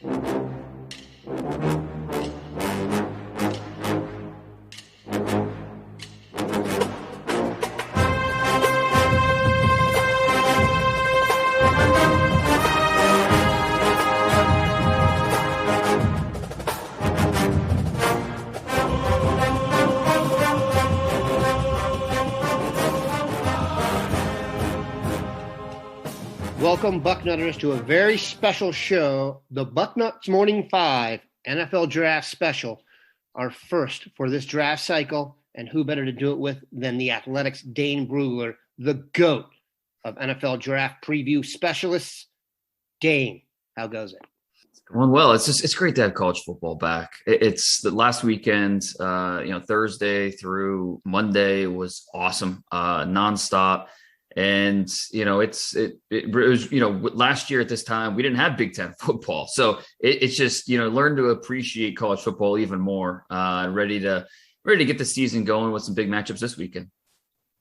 Welcome, Bucknutters, to a very special show, the Bucknuts Morning 5 NFL Draft Special, our first for this draft cycle, and who better to do it with than the Athletics' Dane Brugler, the GOAT of NFL Draft Preview Specialists. Dane, how goes it? It's going well. It's great to have college football back. It's the last weekend, Thursday through Monday was awesome, nonstop. And, it was, last year at this time, we didn't have Big Ten football. So it's just, learn to appreciate college football even more, ready to get the season going with some big matchups this weekend.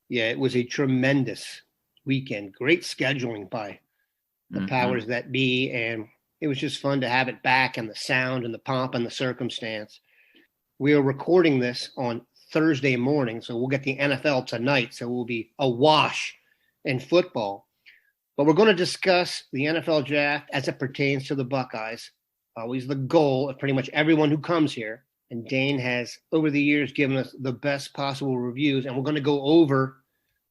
Yeah, it was a tremendous weekend. Great scheduling by the powers that be. And it was just fun to have it back, and the sound and the pomp and the circumstance. We are recording this on Thursday morning, so we'll get the NFL tonight. So we'll be awash in football, but we're going to discuss the NFL draft as it pertains to the Buckeyes. Always the goal of pretty much everyone who comes here. And Dane has, over the years, given us the best possible reviews, and we're going to go over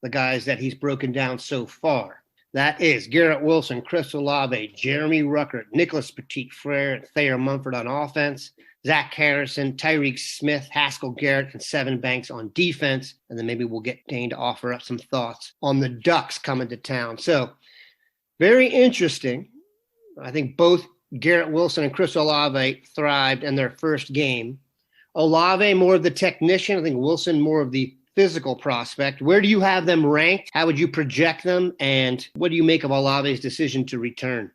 the guys that he's broken down so far. That is Garrett Wilson, Chris Olave, Jeremy Ruckert, Nicolas Petit-Frere, and Thayer Munford on offense, Zach Harrison, Tyreke Smith, Haskell Garrett, and Seven Banks on defense. And then maybe we'll get Dane to offer up some thoughts on the Ducks coming to town. So very interesting. I think both Garrett Wilson and Chris Olave thrived in their first game. Olave more of the technician. I think Wilson more of the physical prospect. Where do you have them ranked? How would you project them? And what do you make of Olave's decision to return?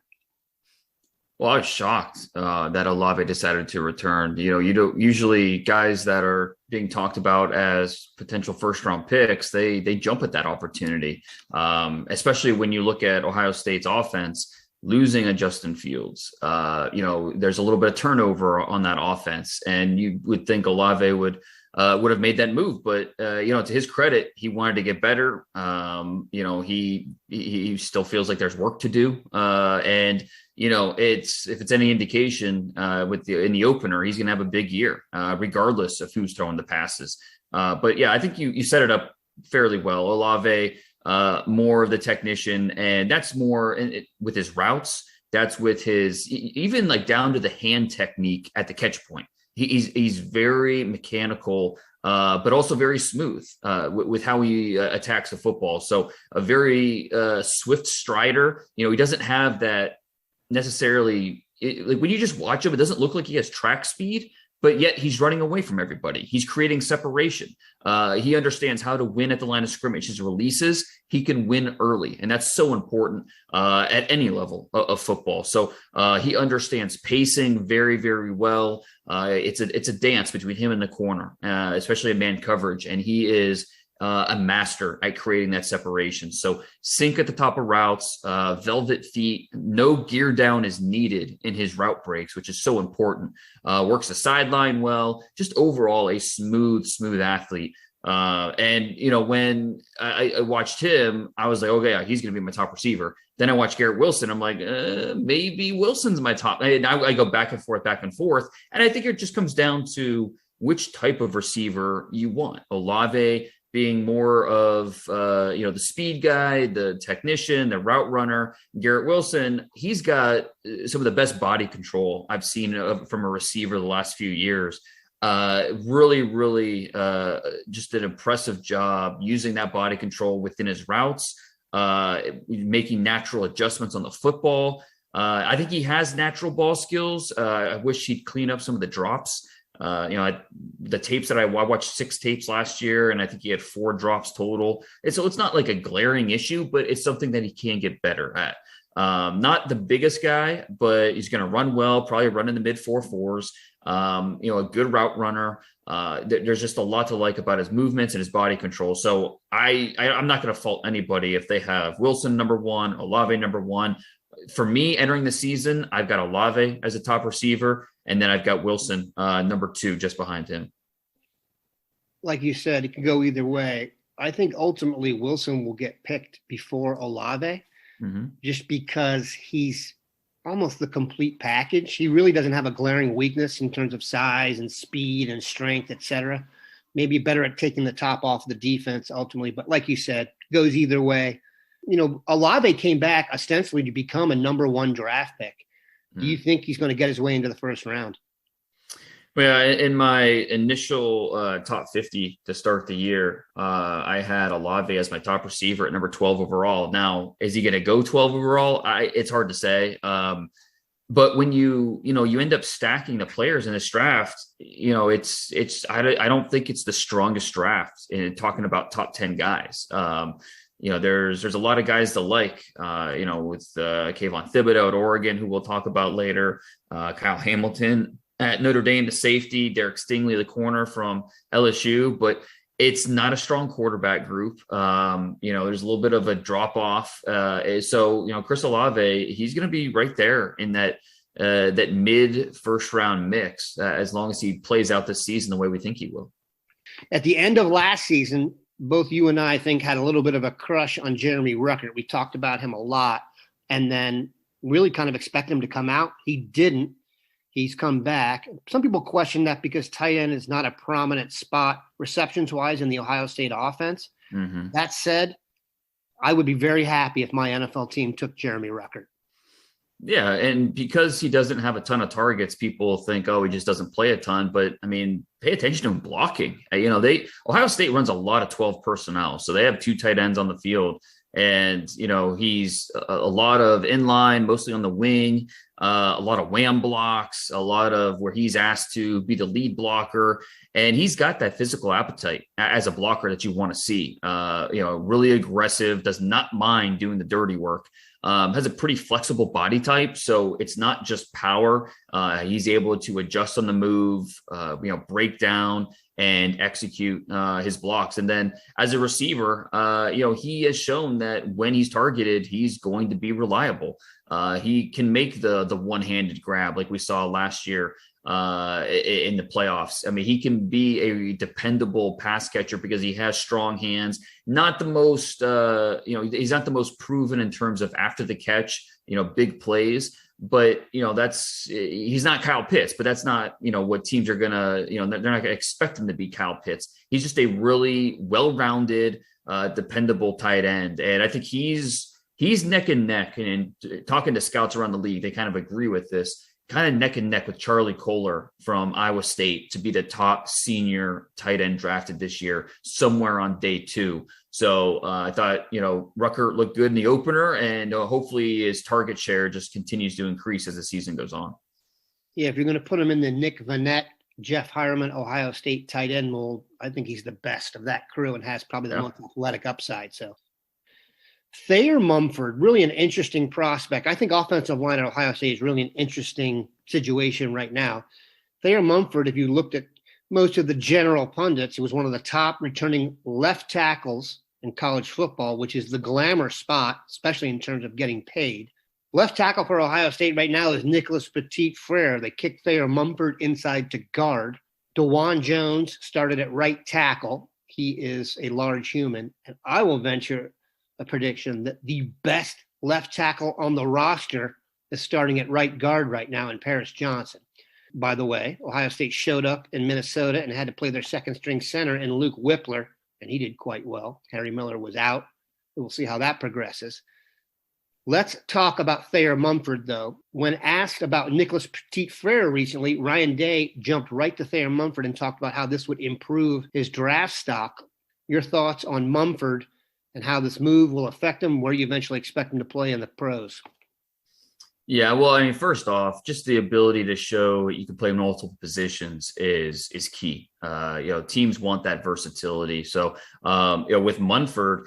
Well, I was shocked that Olave decided to return. You don't usually guys that are being talked about as potential first-round picks, they jump at that opportunity, especially when you look at Ohio State's offense, losing a Justin Fields. There's a little bit of turnover on that offense, and you would think Olave would have made that move. But, to his credit, he wanted to get better. He still feels like there's work to do. If it's any indication in the opener, he's going to have a big year, regardless of who's throwing the passes. But yeah, I think you set it up fairly well. Olave, more of the technician, and that's more with his routes. That's with his, even like down to the hand technique at the catch point. He's very mechanical, but also very smooth with how he attacks the football. So a very swift strider. He doesn't have that necessarily. Like when you just watch him, it doesn't look like he has track speed, but yet he's running away from everybody. He's creating separation. He understands how to win at the line of scrimmage. His releases, he can win early, and that's so important at any level of football. So he understands pacing very, very well. It's a dance between him and the corner, especially in man coverage, and he is a master at creating that separation. So sink at the top of routes, velvet feet, no gear down is needed in his route breaks, which is so important. Works the sideline well, just overall a smooth athlete. When I watched him, I was like, okay, yeah, he's going to be my top receiver. Then I watched Garrett Wilson. I'm like, maybe Wilson's my top. And I go back and forth. And I think it just comes down to which type of receiver you want. Olave being more of, the speed guy, the technician, the route runner. Garrett Wilson, he's got some of the best body control I've seen from a receiver the last few years. Really, just an impressive job using that body control within his routes, making natural adjustments on the football. I think he has natural ball skills. I wish he'd clean up some of the drops. The tapes that I watched 6 tapes last year, and I think he had 4 drops total. And so it's not like a glaring issue, but it's something that he can get better at. Not the biggest guy, but he's going to run well, probably run in the mid 4.4s. A good route runner. There's just a lot to like about his movements and his body control. So I'm not going to fault anybody if they have Wilson number 1, Olave number 1. for me entering the season, I've got Olave as a top receiver, and then I've got Wilson, number 2, just behind him. Like you said, it could go either way. I think ultimately Wilson will get picked before Olave, just because he's almost the complete package. He really doesn't have a glaring weakness in terms of size and speed and strength, etc. Maybe better at taking the top off the defense ultimately. But like you said, goes either way. Olave came back ostensibly to become a number 1 draft pick. Do you think he's going to get his way into the first round? Well, in my initial top 50 to start the year, I had Olave as my top receiver at number 12 overall. Now, is he going to go 12 overall? It's hard to say. But when you end up stacking the players in this draft, I don't think it's the strongest draft in talking about top 10 guys. There's a lot of guys to like, with Kayvon Thibodeaux at Oregon, who we'll talk about later, Kyle Hamilton at Notre Dame, the safety, Derek Stingley, the corner from LSU, but it's not a strong quarterback group. There's a little bit of a drop off. So Chris Olave, he's going to be right there in that mid first round mix, as long as he plays out this season the way we think he will. At the end of last season, both you and I think had a little bit of a crush on Jeremy Ruckert. We talked about him a lot and then really kind of expect him to come out. He didn't. He's come back. Some people question that because tight end is not a prominent spot receptions-wise in the Ohio State offense. That said, I would be very happy if my NFL team took Jeremy Ruckert. Yeah, and because he doesn't have a ton of targets, people think, he just doesn't play a ton. But, pay attention to him blocking. Ohio State runs a lot of 12 personnel, so they have 2 tight ends on the field. And, he's a lot of inline, mostly on the wing, a lot of wham blocks, a lot of where he's asked to be the lead blocker. And he's got that physical appetite as a blocker that you want to see, really aggressive, does not mind doing the dirty work, has a pretty flexible body type. So it's not just power. He's able to adjust on the move, break down and execute his blocks. And then as a receiver, he has shown that when he's targeted, he's going to be reliable. He can make the one-handed grab like we saw last year in the playoffs. He can be a dependable pass catcher because he has strong hands. Not the most, he's not the most proven in terms of after the catch, big plays. But, he's not Kyle Pitts, but that's not, what teams are going to, they're not going to expect him to be Kyle Pitts. He's just a really well-rounded, dependable tight end. And I think he's neck and neck, and talking to scouts around the league, they kind of agree with this, kind of neck and neck with Charlie Kolar from Iowa State to be the top senior tight end drafted this year, somewhere on day 2. So I thought, Ruckert looked good in the opener, and hopefully his target share just continues to increase as the season goes on. Yeah, if you're going to put him in the Nick Vannett, Jeff Hireman, Ohio State tight end mold, I think he's the best of that crew and has probably the most athletic upside. So Thayer Munford, really an interesting prospect. I think offensive line at Ohio State is really an interesting situation right now. Thayer Munford, if you looked at most of the general pundits, he was one of the top returning left tackles in college football, which is the glamour spot, especially in terms of getting paid. Left tackle for Ohio State right now is Nicolas Petit-Frere. They kicked Thayer Munford inside to guard. DeJuan Jones started at right tackle. He is a large human. And I will venture a prediction that the best left tackle on the roster is starting at right guard right now in Paris Johnson. By the way, Ohio State showed up in Minnesota and had to play their second string center in Luke Whippler, and he did quite well. Harry Miller was out. We'll see how that progresses. Let's talk about Thayer Munford, though. When asked about Nicolas Petit-Frere recently, Ryan Day jumped right to Thayer Munford and talked about how this would improve his draft stock. Your thoughts on Munford and how this move will affect him, where you eventually expect him to play in the pros? Yeah, well, first off, just the ability to show you can play multiple positions is key. Teams want that versatility. So, with Munford,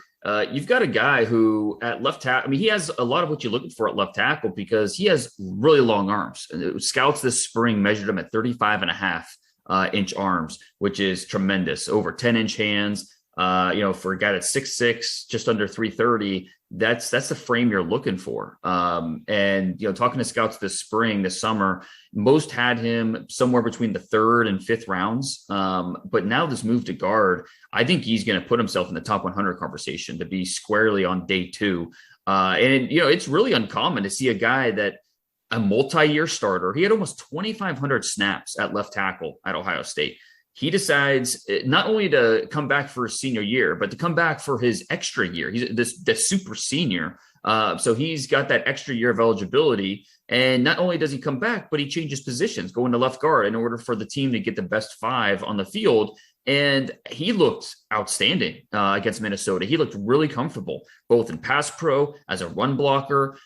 you've got a guy who at left tackle, he has a lot of what you're looking for at left tackle because he has really long arms. Scouts this spring measured him at 35 and a half inch arms, which is tremendous. Over 10-inch hands. For a guy that's 6'6", just under 330, that's the frame you're looking for. Talking to scouts this summer, most had him somewhere between the 3rd and 5th rounds. But now this move to guard, I think he's going to put himself in the top 100 conversation to be squarely on day 2. It's really uncommon to see a guy that a multi-year starter. He had almost 2,500 snaps at left tackle at Ohio State. He decides not only to come back for his senior year, but to come back for his extra year. He's the super senior. So he's got that extra year of eligibility. And not only does he come back, but he changes positions, going to left guard in order for the team to get the best 5 on the field. And he looked outstanding against Minnesota. He looked really comfortable, both in pass pro, as a run blocker.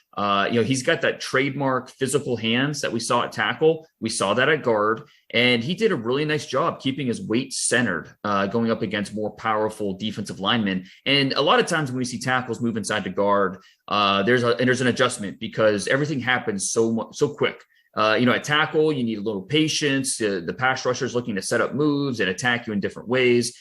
He's got that trademark physical hands that we saw at tackle. We saw that at guard. And he did a really nice job keeping his weight centered, going up against more powerful defensive linemen. And a lot of times when we see tackles move inside the guard, there's an adjustment because everything happens so quick. At tackle, you need a little patience. The pass rushers looking to set up moves and attack you in different ways.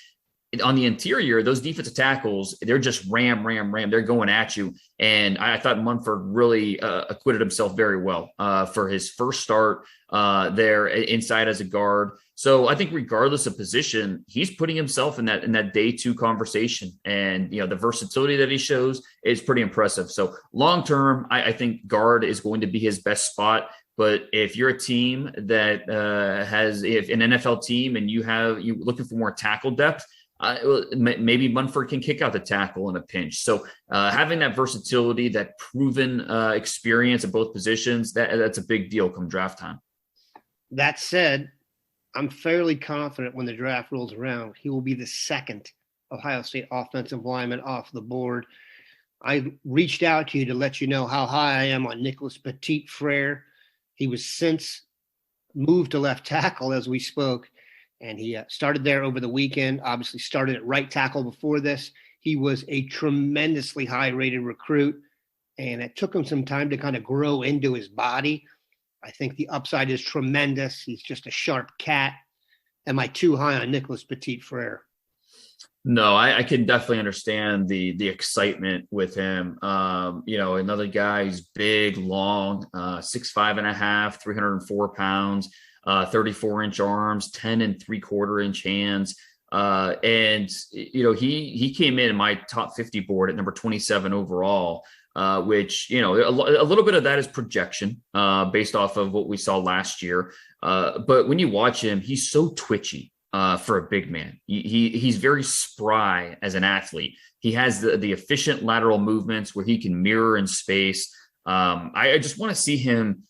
On the interior, those defensive tackles, they're just ram. They're going at you. And I thought Munford really acquitted himself very well for his first start there inside as a guard. So I think regardless of position, he's putting himself in that day 2 conversation. And, the versatility that he shows is pretty impressive. So long term, I think guard is going to be his best spot. But if you're a team that if an NFL team and you're looking for more tackle depth, maybe Munford can kick out the tackle in a pinch. So having that versatility, that proven experience at both positions, that's a big deal come draft time. That said, I'm fairly confident when the draft rolls around, he will be the 2nd Ohio State offensive lineman off the board. I reached out to you to let you know how high I am on Nicolas Petit-Frere. He was since moved to left tackle as we spoke, and he started there over the weekend, obviously started at right tackle before this. He was a tremendously high-rated recruit, and it took him some time to kind of grow into his body. I think the upside is tremendous. He's just a sharp cat. Am I too high on Nicolas Petit-Frere? No, I can definitely understand the excitement with him. Another guy who's big, long, 6'5.5", 304 pounds, 34-inch arms, 10 3/4-inch hands. He came in my top 50 board at number 27 overall, which, a little bit of that is projection based off of what we saw last year. But when you watch him, he's so twitchy. For a big man, he's very spry as an athlete. He has the efficient lateral movements where he can mirror in space. I just want to see him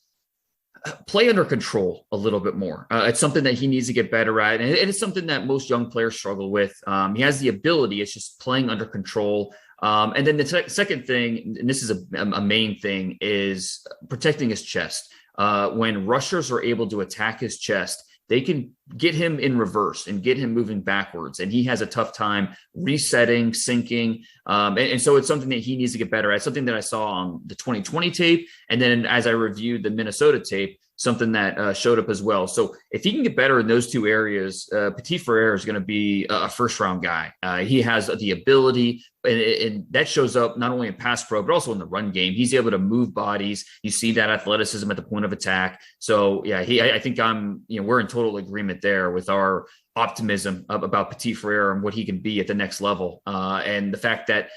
play under control a little bit more. It's something that he needs to get better at, and it's something that most young players struggle with. He has the ability; it's just playing under control. And then the second thing, and this is a main thing, is protecting his chest. When rushers are able to attack his chest, they can get him in reverse and get him moving backwards. And he has a tough time resetting, sinking. And so it's something that he needs to get better at, something that I saw on the 2020 tape. And then as I reviewed the Minnesota tape, something that showed up as well. So if he can get better in those 2 areas, Petit-Frere is going to be a first-round guy. He has the ability, and that shows up not only in pass pro, but also in the run game. He's able to move bodies. You see that athleticism at the point of attack. So, yeah, I think we're in total agreement there with our optimism about Petit-Frere and what he can be at the next level. And the fact that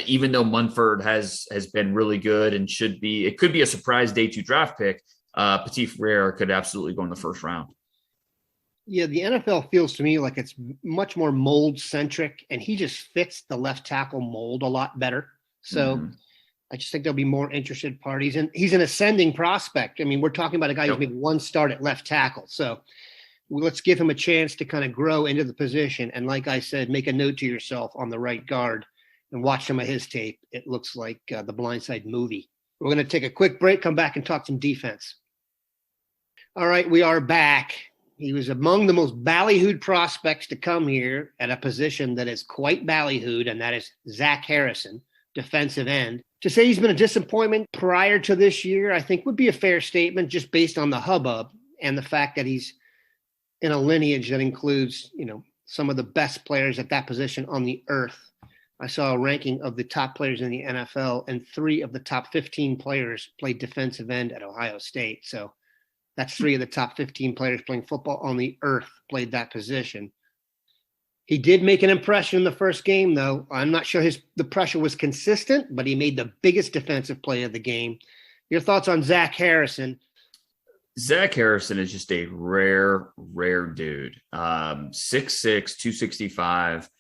even though Munford has been really good and it could be a surprise day 2 draft pick, Petit-Frere could absolutely go in the first round. Yeah, the NFL feels to me like it's much more mold centric, and he just fits the left tackle mold a lot better. So I just think there'll be more interested parties, and he's an ascending prospect. I mean, we're talking about a guy who's made 1 start at left tackle. So let's give him a chance to kind of grow into the position. And like I said, make a note to yourself on the right guard and watch some of his tape. It looks like the Blindside movie. We're going to take a quick break, come back and talk some defense. All right, we are back. He was among the most ballyhooed prospects to come here at a position that is quite ballyhooed, and that is Zach Harrison, defensive end. To say he's been a disappointment prior to this year, I think would be a fair statement just based on the hubbub and the fact that he's in a lineage that includes, some of the best players at that position on the earth. I saw a ranking of the top players in the NFL, and 3 of the top 15 players played defensive end at Ohio State. So that's 3 of the top 15 players playing football on the earth played that position. He did make an impression in the first game, though. I'm not sure the pressure was consistent, but he made the biggest defensive play of the game. Your thoughts on Zach Harrison? Zach Harrison is just a rare dude. 6'6", 265.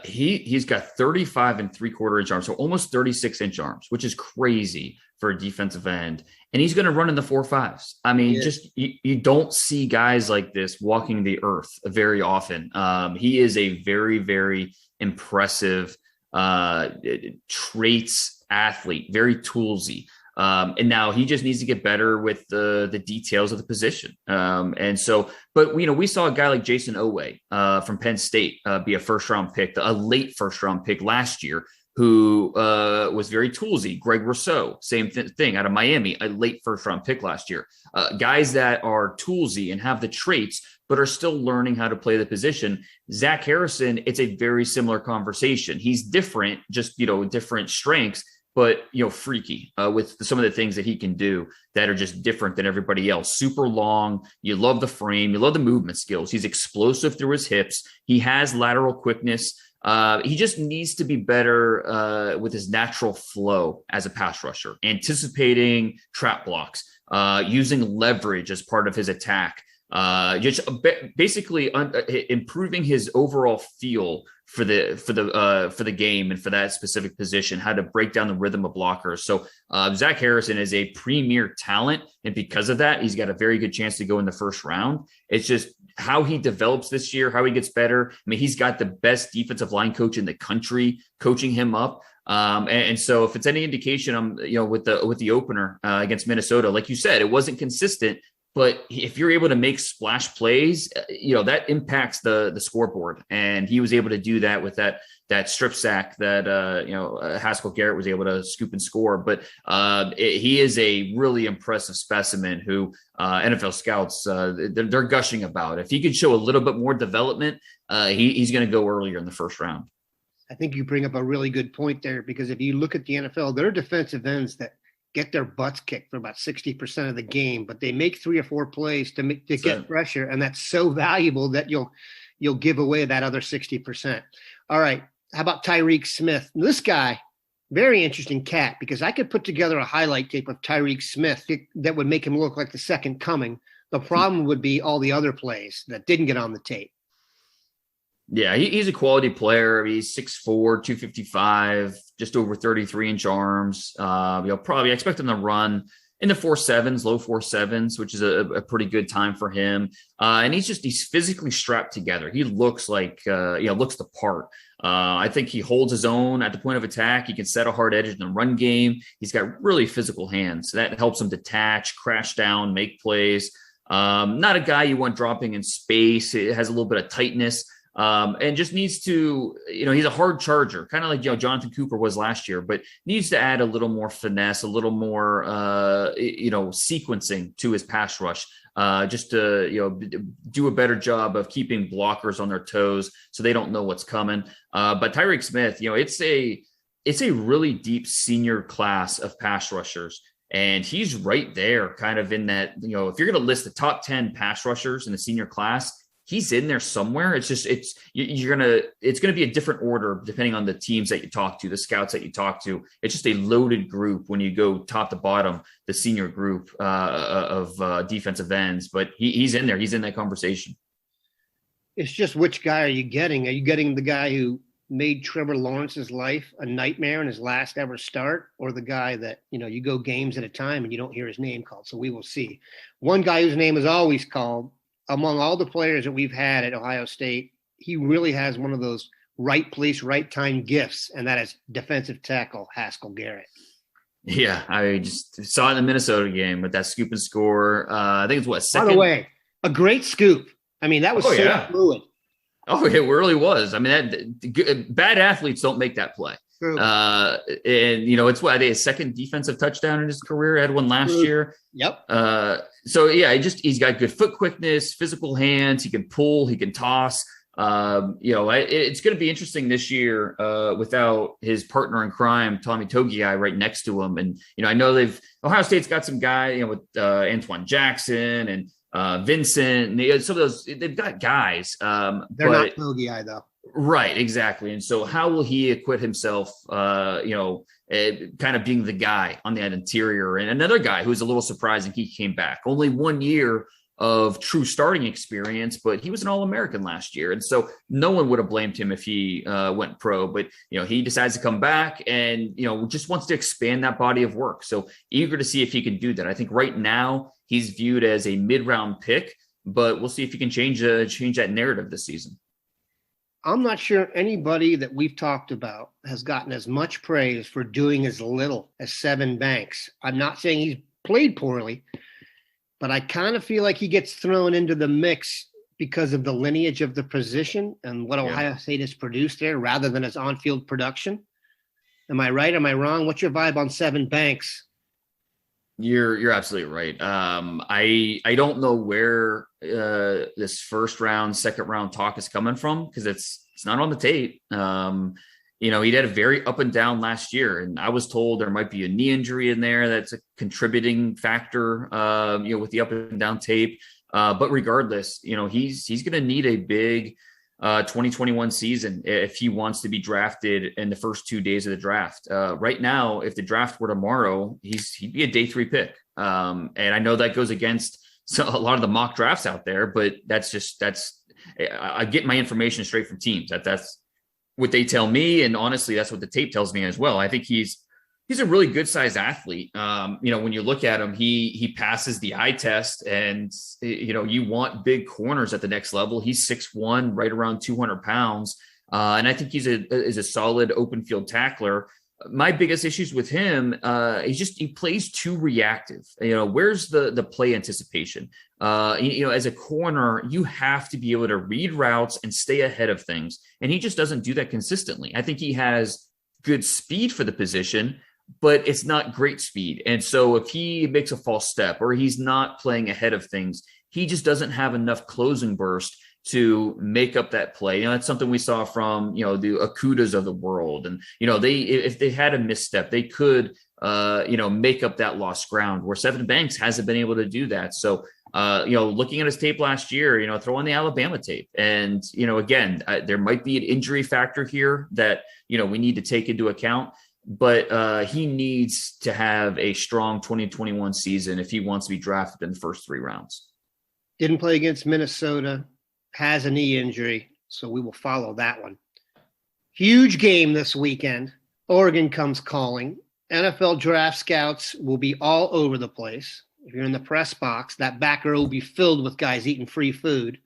He's got 35 and 3/4 inch arms, so almost 36 inch arms, which is crazy for a defensive end. And he's going to run in the 4.5s. I mean, you don't see guys like this walking the earth very often. He is a very, very impressive traits athlete, very toolsy. And now he just needs to get better with the details of the position. But we saw a guy like Jason Oweh from Penn State be a first-round pick, a late first-round pick last year, who was very toolsy. Greg Rousseau, same thing out of Miami, a late first-round pick last year. Guys that are toolsy and have the traits, but are still learning how to play the position. Zach Harrison, it's a very similar conversation. He's different, just different strengths, but freaky with some of the things that he can do that are just different than everybody else. Super long. You love the frame. You love the movement skills. He's explosive through his hips. He has lateral quickness. He just needs to be better with his natural flow as a pass rusher, anticipating trap blocks, using leverage as part of his attack. Just basically improving his overall feel for the game and for that specific position, how to break down the rhythm of blockers. So Zach Harrison is a premier talent, and because of that, he's got a very good chance to go in the first round. It's just how he develops this year, how he gets better. I mean, he's got the best defensive line coach in the country coaching him up. And so if it's any indication, with the opener against Minnesota, like you said, it wasn't consistent. But if you're able to make splash plays, that impacts the scoreboard. And he was able to do that with that strip sack that, Haskell Garrett was able to scoop and score. But he is a really impressive specimen who NFL scouts, they're gushing about. If he could show a little bit more development, he's going to go earlier in the first round. I think you bring up a really good point there, because if you look at the NFL, there are defensive ends that get their butts kicked for about 60% of the game, but they make 3 or 4 plays to get pressure. And that's so valuable that you'll give away that other 60%. All right. How about Tyreke Smith? This guy, very interesting cat, because I could put together a highlight tape of Tyreke Smith that would make him look like the second coming. The problem would be all the other plays that didn't get on the tape. Yeah, he's a quality player. He's 6'4", 255, just over 33 inch arms. Probably expect him to run in the 4.7s, low 4.7s, which is a pretty good time for him. And he's physically strapped together. He looks looks the part. I think he holds his own at the point of attack. He can set a hard edge in the run game. He's got really physical hands. That helps him detach, crash down, make plays. Not a guy you want dropping in space. It has a little bit of tightness. And just needs to, he's a hard charger, kind of like, Jonathan Cooper was last year, but needs to add a little more finesse, a little more, sequencing to his pass rush, just to, do a better job of keeping blockers on their toes so they don't know what's coming. But Tyreke Smith, it's a really deep senior class of pass rushers. And he's right there kind of in that, if you're going to list the top 10 pass rushers in the senior class, he's in there somewhere. It's going to be a different order depending on the teams that you talk to, the scouts that you talk to. It's just a loaded group when you go top to bottom, the senior group of defensive ends. But he's in there. He's in that conversation. It's just which guy are you getting? Are you getting the guy who made Trevor Lawrence's life a nightmare in his last ever start, or the guy that, you go games at a time and you don't hear his name called? So we will see. One guy whose name is always called, among all the players that we've had at Ohio State, he really has one of those right place, right time gifts, and that is defensive tackle Haskell Garrett. Yeah, I just saw it in the Minnesota game with that scoop and score. I think it's second. By the way, a great scoop. I mean, that was fluid. Oh, it really was. I mean, bad athletes don't make that play. True. And it's what his second defensive touchdown in his career. Had one last year. Yep. So yeah, he's got good foot quickness, physical hands. He can pull, he can toss. It's going to be interesting this year without his partner in crime, Tommy Togiai, right next to him. And, I know Ohio State's got some guy, with Antoine Jackson and Vincent. And, some of those, they've got guys. They're not Togiai, though. Right, exactly. And so how will he acquit himself, kind of being the guy on that interior? And another guy who's a little surprising, he came back. Only 1 year of true starting experience, but he was an All-American last year. And so no one would have blamed him if he went pro, but, he decides to come back and, just wants to expand that body of work. So eager to see if he can do that. I think right now he's viewed as a mid-round pick, but we'll see if he can change that narrative this season. I'm not sure anybody that we've talked about has gotten as much praise for doing as little as Sevyn Banks. I'm not saying he's played poorly, but I kind of feel like he gets thrown into the mix because of the lineage of the position and what Ohio State has produced there rather than his on-field production. Am I right? Am I wrong? What's your vibe on Sevyn Banks? You're absolutely right. I don't know where this first round, second round talk is coming from because it's not on the tape. He had a very up and down last year, and I was told there might be a knee injury in there that's a contributing factor. With the up and down tape. But regardless, he's going to need a big 2021 season if he wants to be drafted in the first 2 days of the draft. Right now, if the draft were tomorrow, he'd be a day 3 pick. And I know that goes against a lot of the mock drafts out there, but I get my information straight from teams. That's what they tell me. And honestly, that's what the tape tells me as well. I think he's a really good sized athlete. When you look at him, he passes the eye test, and you want big corners at the next level. He's 6'1", right around 200 pounds. And I think he's a solid open field tackler. My biggest issues with him, he plays too reactive. Where's the play anticipation? As a corner, you have to be able to read routes and stay ahead of things. And he just doesn't do that consistently. I think he has good speed for the position, but it's not great speed. And so if he makes a false step or he's not playing ahead of things, he just doesn't have enough closing burst to make up that play. That's something we saw from, the Akudas of the world. And, if they had a misstep, they could, make up that lost ground, where Sevyn Banks hasn't been able to do that. So, looking at his tape last year, throw on the Alabama tape. And, again, there might be an injury factor here that, we need to take into account. But he needs to have a strong 2021 season if he wants to be drafted in the first 3 rounds. Didn't play against Minnesota, has a knee injury, so we will follow that one. Huge game this weekend. Oregon comes calling. NFL draft scouts will be all over the place. If you're in the press box, that back row will be filled with guys eating free food.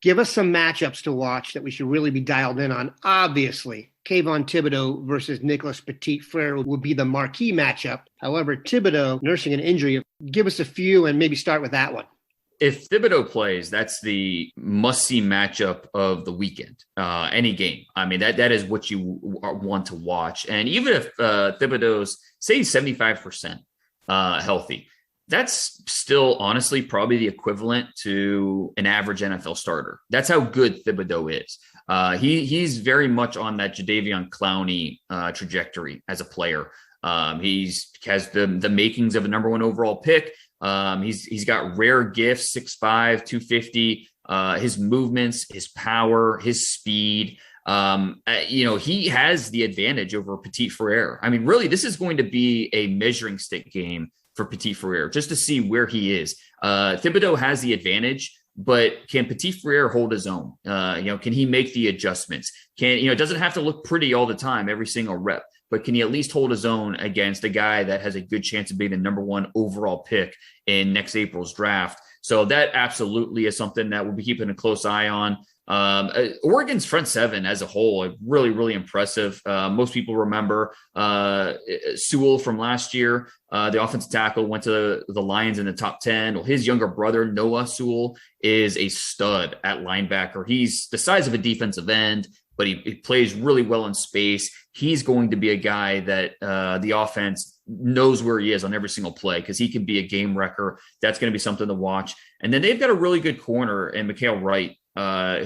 Give us some matchups to watch that we should really be dialed in on. Obviously, Kayvon Thibodeaux versus Nicolas Petit-Frere will be the marquee matchup. However, Thibodeaux nursing an injury. Give us a few and maybe start with that one. If Thibodeaux plays, that's the must-see matchup of the weekend, any game. I mean, that is what you want to watch. And even if Thibodeaux's, say, 75% healthy, that's still honestly probably the equivalent to an average NFL starter. That's how good Thibodeaux is. He's very much on that Jadeveon Clowney trajectory as a player. He has the makings of a number 1 overall pick. He's got rare gifts, 6'5", 250, his movements, his power, his speed. He has the advantage over Petit-Frere. I mean, really, this is going to be a measuring stick game for Petit-Frere just to see where he is. Thibodeaux has the advantage, but can Petit-Frere hold his own? Can he make the adjustments? It doesn't have to look pretty all the time, every single rep, but can he at least hold his own against a guy that has a good chance of being the number 1 overall pick in next April's draft? So that absolutely is something that we'll be keeping a close eye on. Oregon's front 7 as a whole, really, really impressive. Most people remember Sewell from last year. The offensive tackle went to the Lions in the top 10. Well, his younger brother, Noah Sewell, is a stud at linebacker. He's the size of a defensive end, but he plays really well in space. He's going to be a guy that the offense knows where he is on every single play because he can be a game wrecker. That's going to be something to watch. And then they've got a really good corner in Mykael Wright,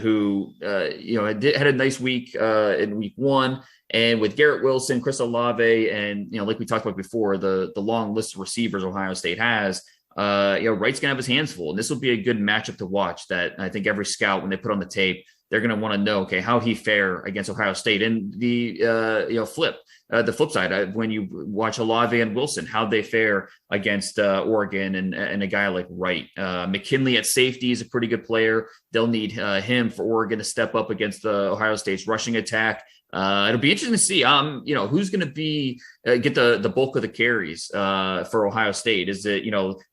who had a nice week in week 1. And with Garrett Wilson, Chris Olave, and like we talked about before, the long list of receivers Ohio State has, Wright's gonna have his hands full, and this will be a good matchup to watch. That I think every scout, when they put on the tape, they're going to want to know, okay, how he fare against Ohio State. And the flip side, when you watch Olave and Wilson, how they fare against Oregon and a guy like Wright. McKinley at safety is a pretty good player. They'll need him for Oregon to step up against Ohio State's rushing attack. It'll be interesting to see, who's going to be get the bulk of the carries for Ohio State. Is it,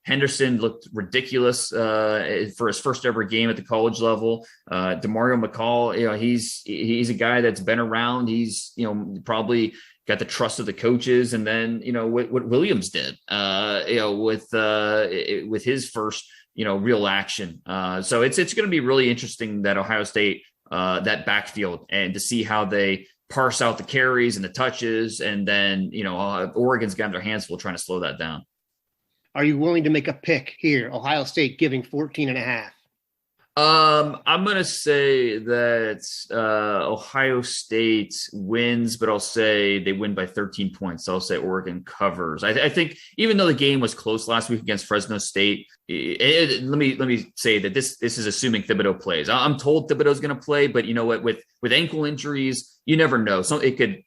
Henderson looked ridiculous for his first ever game at the college level. DeMario McCall, he's a guy that's been around. He's probably got the trust of the coaches, and then what Williams did, with his first real action. So it's going to be really interesting that Ohio State. That backfield, and to see how they parse out the carries and the touches. And then, Oregon's got their hands full trying to slow that down. Are you willing to make a pick here? Ohio State giving 14.5. I'm going to say that Ohio State wins, but I'll say they win by 13 points. So I'll say Oregon covers. I think even though the game was close last week against Fresno State, let me say that this is assuming Thibodeaux plays. I'm told Thibodeaux's going to play, but you know what? With ankle injuries, you never know. So it could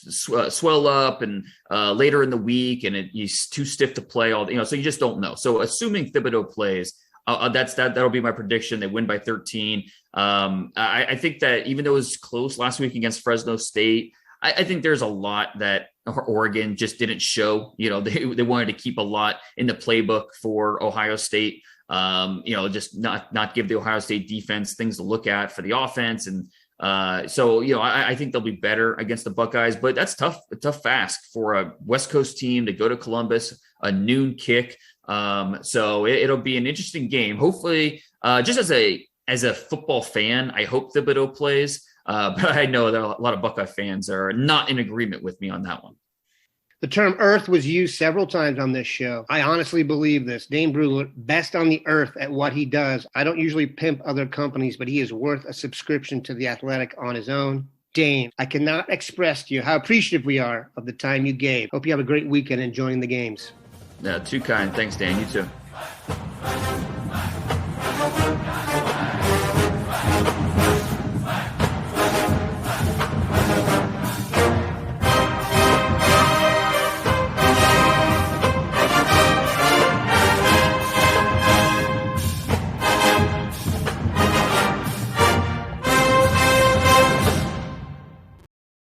swell up and later in the week, and he's too stiff to play. So you just don't know. So assuming Thibodeaux plays. That'll be my prediction. They win by 13. I think that even though it was close last week against Fresno State, I think there's a lot that Oregon just didn't show. They wanted to keep a lot in the playbook for Ohio State. Just not give the Ohio State defense things to look at for the offense. And I think they'll be better against the Buckeyes, but that's a tough ask for a West Coast team to go to Columbus, a noon kick. So it'll be an interesting game. Hopefully, just as a football fan, I hope Thibodeaux plays. But I know that a lot of Buckeye fans are not in agreement with me on that one. The term earth was used several times on this show. I honestly believe this. Dane Brugler, best on the earth at what he does. I don't usually pimp other companies, but he is worth a subscription to The Athletic on his own. Dane, I cannot express to you how appreciative we are of the time you gave. Hope you have a great weekend enjoying the games. Yeah, too kind. Thanks, Dan. You too.